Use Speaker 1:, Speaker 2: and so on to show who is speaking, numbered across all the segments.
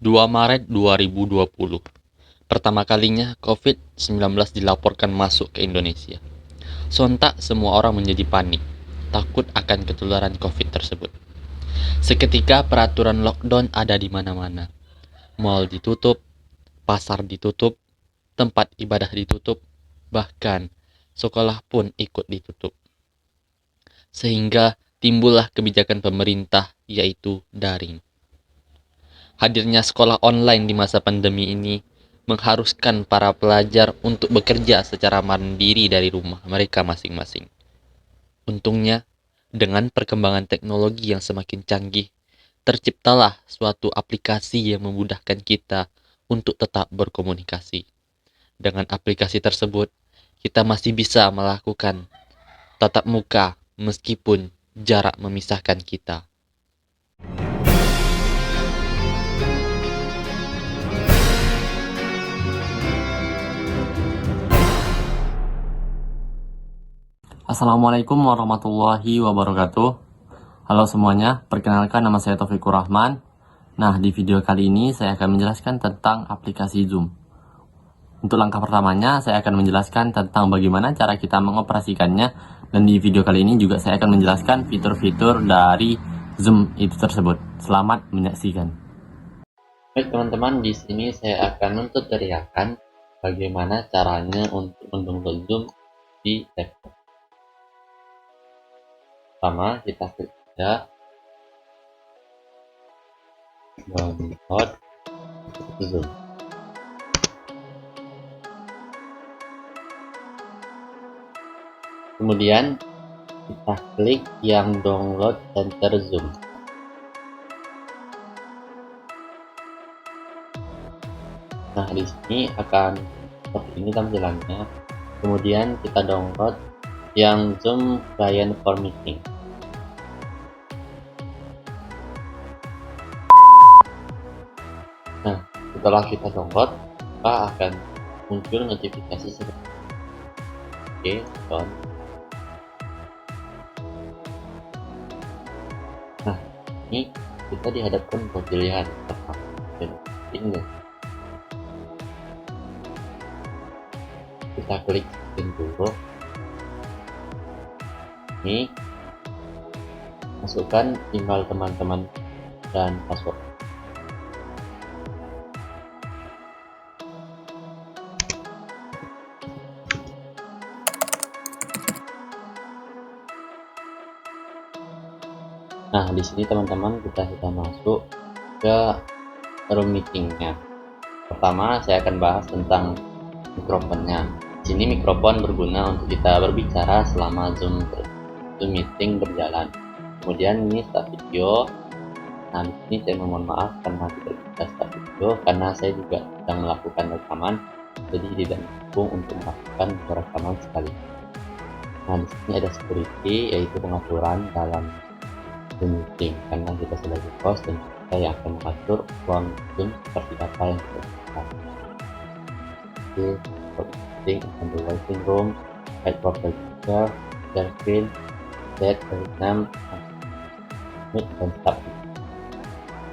Speaker 1: 2 Maret 2020. Pertama kalinya COVID-19 dilaporkan masuk ke Indonesia. Sontak semua orang menjadi panik, takut akan ketularan COVID tersebut. Seketika peraturan lockdown ada di mana-mana. Mal ditutup, pasar ditutup, tempat ibadah ditutup, bahkan sekolah pun ikut ditutup. Sehingga timbullah kebijakan pemerintah yaitu daring. Hadirnya sekolah online di masa pandemi ini mengharuskan para pelajar untuk bekerja secara mandiri dari rumah mereka masing-masing. Untungnya, dengan perkembangan teknologi yang semakin canggih, terciptalah suatu aplikasi yang memudahkan kita untuk tetap berkomunikasi. Dengan aplikasi tersebut, kita masih bisa melakukan tatap muka meskipun jarak memisahkan kita.
Speaker 2: Assalamualaikum warahmatullahi wabarakatuh. Halo semuanya, perkenalkan nama saya Taufikur Rahman. Nah, di video kali ini saya akan menjelaskan tentang aplikasi Zoom. Untuk langkah pertamanya, saya akan menjelaskan tentang bagaimana cara kita mengoperasikannya. Dan di video kali ini juga saya akan menjelaskan fitur-fitur dari Zoom itu tersebut. Selamat menyaksikan.
Speaker 1: Baik teman-teman, di sini saya akan mentutorialkan bagaimana caranya untuk mendownload Zoom di laptop. Pertama, kita klik saja download Zoom. Kemudian kita klik yang download center Zoom. Nah, di sini akan seperti ini tampilannya. Kemudian kita download yang Zoom Client for Meeting. Nah, setelah kita download, maka akan muncul notifikasi seperti oke, down. Nah, ini kita dihadapkan ke pilihan apakah ini. Kita klik dulu. Ini masukkan email teman-teman dan password. Nah, di sini teman-teman kita sudah masuk ke room meetingnya. Pertama, saya akan bahas tentang mikrofonnya. Di sini mikrofon berguna untuk kita berbicara selama Zoom meeting berjalan. Kemudian ini start video. Nah, di sini saya mohon maaf karena tidak bisa start video karena saya juga sedang melakukan rekaman, jadi tidak mendukung untuk melakukan rekaman sekali. Nah, di sini ada security, yaitu pengaturan dalam Zoom meeting, karena kita sebagai host dan kita yang akan mengatur ruang Zoom seperti apa yang kita lakukan. Oke, meeting in the waiting room, add profile picture, share screen, set name, meet dan start.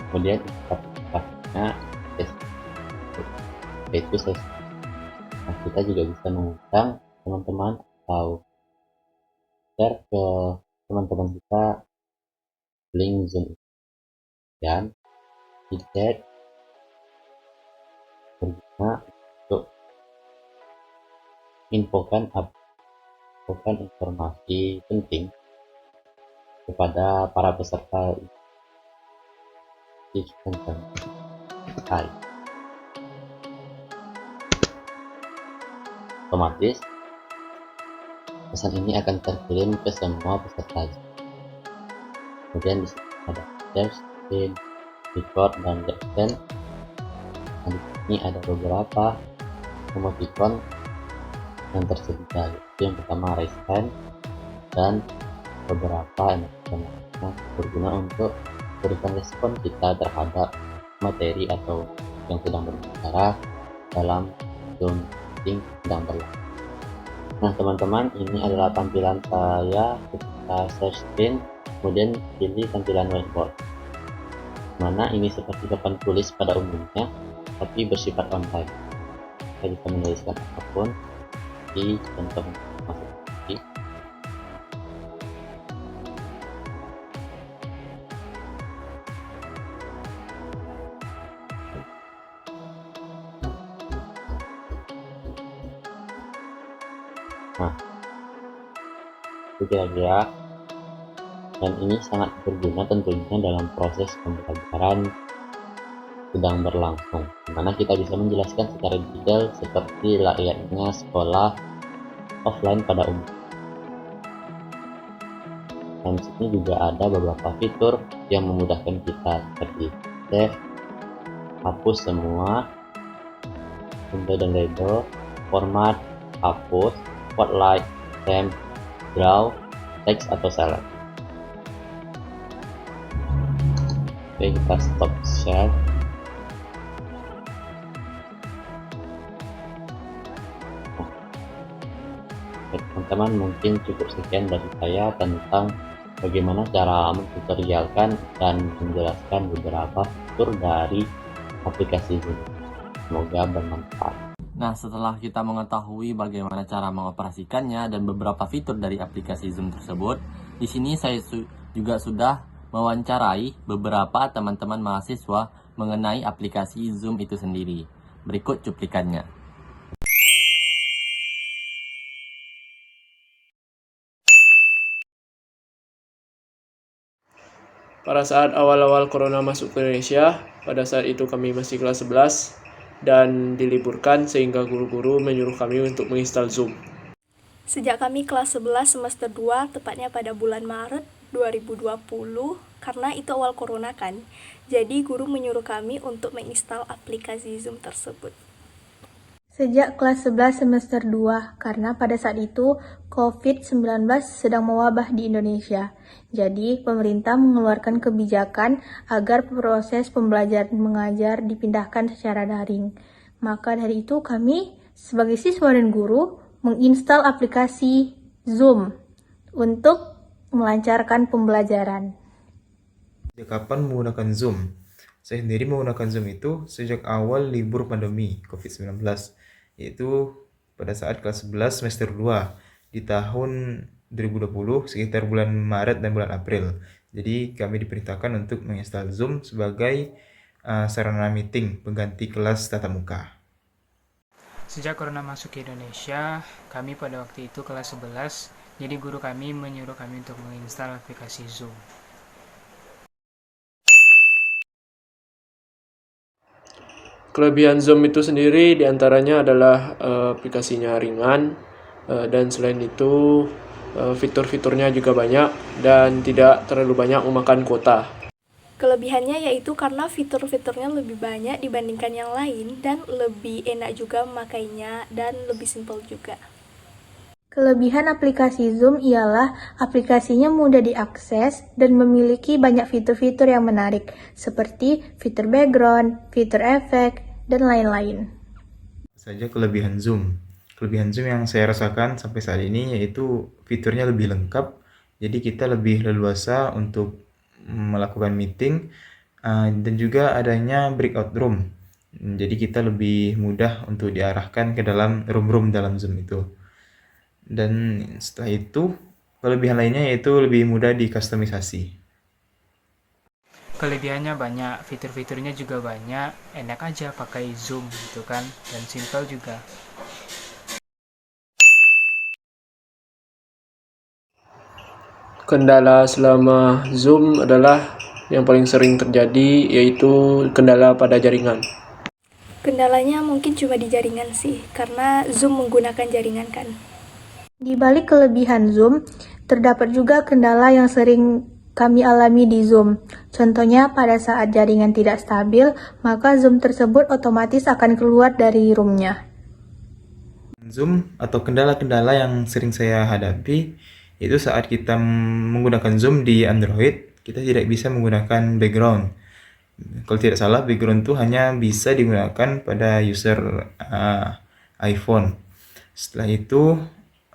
Speaker 1: Kemudian interface-nya yaitu sesi. Nah, kita juga bisa mengundang teman-teman atau share ke teman-teman kita link Zoom dan chat berguna untuk infokan informasi penting kepada para peserta di konten hari. Otomatis pesan ini akan terkirim ke semua peserta. Kemudian di sini ada share screen, record dan caption. Nah, di sini ada beberapa emoticon yang tersedia, yaitu yang pertama raise hand dan beberapa emoticon yang berguna untuk berikan respon kita terhadap materi atau yang sedang berbicara dalam Zoom meeting sedang berlangsung. Nah teman-teman, ini adalah tampilan saya ketika share screen, kemudian pilih tampilan whiteboard. mana ini seperti papan tulis pada umumnya, tapi bersifat online. Kita bisa menuliskan apapun di contoh masuk di nah, itu kira-kira, dan ini sangat berguna tentunya dalam proses pembelajaran sedang berlangsung, di mana kita bisa menjelaskan secara detail seperti layaknya sekolah offline pada umumnya. Dan di sini juga ada beberapa fitur yang memudahkan kita seperti save, hapus semua, undo dan label, format, hapus, spotlight, stamp, draw, teks atau select. Oke, kita stop share. Teman-teman, mungkin cukup sekian dari saya tentang bagaimana cara mentutorialkan dan menjelaskan beberapa fitur dari aplikasi Zoom. Semoga bermanfaat.
Speaker 2: Nah, setelah kita mengetahui bagaimana cara mengoperasikannya dan beberapa fitur dari aplikasi Zoom tersebut, di sini saya juga sudah mewawancarai beberapa teman-teman mahasiswa mengenai aplikasi Zoom itu sendiri. Berikut cuplikannya.
Speaker 3: Pada saat awal-awal corona masuk ke Indonesia, pada saat itu kami masih kelas 11 dan diliburkan sehingga guru-guru menyuruh kami untuk menginstal Zoom.
Speaker 4: Sejak kami kelas 11 semester 2, tepatnya pada bulan Maret 2020, karena itu awal corona kan, jadi guru menyuruh kami untuk menginstal aplikasi Zoom tersebut.
Speaker 5: Sejak kelas 11 semester 2, karena pada saat itu COVID-19 sedang mewabah di Indonesia. Jadi, pemerintah mengeluarkan kebijakan agar proses pembelajaran mengajar dipindahkan secara daring. Maka dari itu kami sebagai siswa dan guru menginstal aplikasi Zoom untuk melancarkan pembelajaran.
Speaker 6: Sejak kapan menggunakan Zoom? Saya sendiri menggunakan Zoom itu sejak awal libur pandemi COVID-19, yaitu pada saat kelas 11 semester 2 di tahun 2020 sekitar bulan Maret dan bulan April. Jadi kami diperintahkan untuk menginstal Zoom sebagai sarana meeting pengganti kelas tatap muka.
Speaker 7: Sejak corona masuk ke Indonesia, kami pada waktu itu kelas 11, jadi guru kami menyuruh kami untuk menginstal aplikasi Zoom.
Speaker 3: Kelebihan Zoom itu sendiri diantaranya adalah aplikasinya ringan, dan selain itu fitur-fiturnya juga banyak dan tidak terlalu banyak memakan kuota.
Speaker 4: Kelebihannya yaitu karena fitur-fiturnya lebih banyak dibandingkan yang lain dan lebih enak juga memakainya dan lebih simpel juga.
Speaker 5: Kelebihan aplikasi Zoom ialah aplikasinya mudah diakses dan memiliki banyak fitur-fitur yang menarik, seperti fitur background, fitur efek, dan lain-lain.
Speaker 6: Saja kelebihan Zoom. Kelebihan Zoom yang saya rasakan sampai saat ini yaitu fiturnya lebih lengkap, jadi kita lebih leluasa untuk melakukan meeting, dan juga adanya breakout room. Jadi kita lebih mudah untuk diarahkan ke dalam room-room dalam Zoom itu. Dan setelah itu, kelebihan lainnya yaitu lebih mudah dikustomisasi.
Speaker 7: Kelebihannya banyak, fitur-fiturnya juga banyak, enak aja pakai Zoom gitu kan, dan simple juga.
Speaker 3: Kendala selama Zoom adalah yang paling sering terjadi, yaitu kendala pada jaringan.
Speaker 4: Kendalanya mungkin cuma di jaringan sih, karena Zoom menggunakan jaringan kan.
Speaker 5: Di balik kelebihan Zoom, terdapat juga kendala yang sering kami alami di Zoom. Contohnya pada saat jaringan tidak stabil, maka Zoom tersebut otomatis akan keluar dari roomnya.
Speaker 6: Zoom atau kendala-kendala yang sering saya hadapi itu saat kita menggunakan Zoom di Android, kita tidak bisa menggunakan background. Kalau tidak salah, background itu hanya bisa digunakan pada user iPhone. Setelah itu,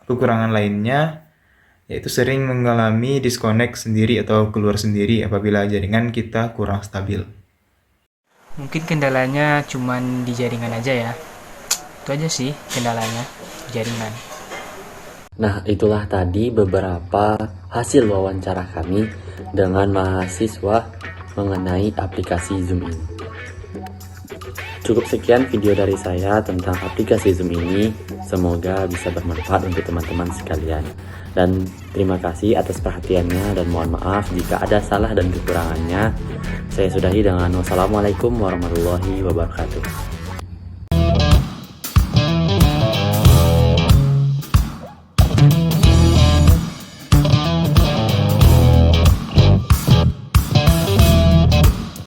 Speaker 6: kekurangan lainnya yaitu sering mengalami disconnect sendiri atau keluar sendiri apabila jaringan kita kurang stabil.
Speaker 7: Mungkin kendalanya cuman di jaringan aja ya. Itu aja sih kendalanya, jaringan.
Speaker 2: Nah, itulah tadi beberapa hasil wawancara kami dengan mahasiswa mengenai aplikasi Zoom ini. Cukup sekian video dari saya tentang aplikasi Zoom ini. Semoga bisa bermanfaat untuk teman-teman sekalian. Dan terima kasih atas perhatiannya dan mohon maaf jika ada salah dan kekurangannya. Saya sudahi dengan wassalamualaikum warahmatullahi wabarakatuh.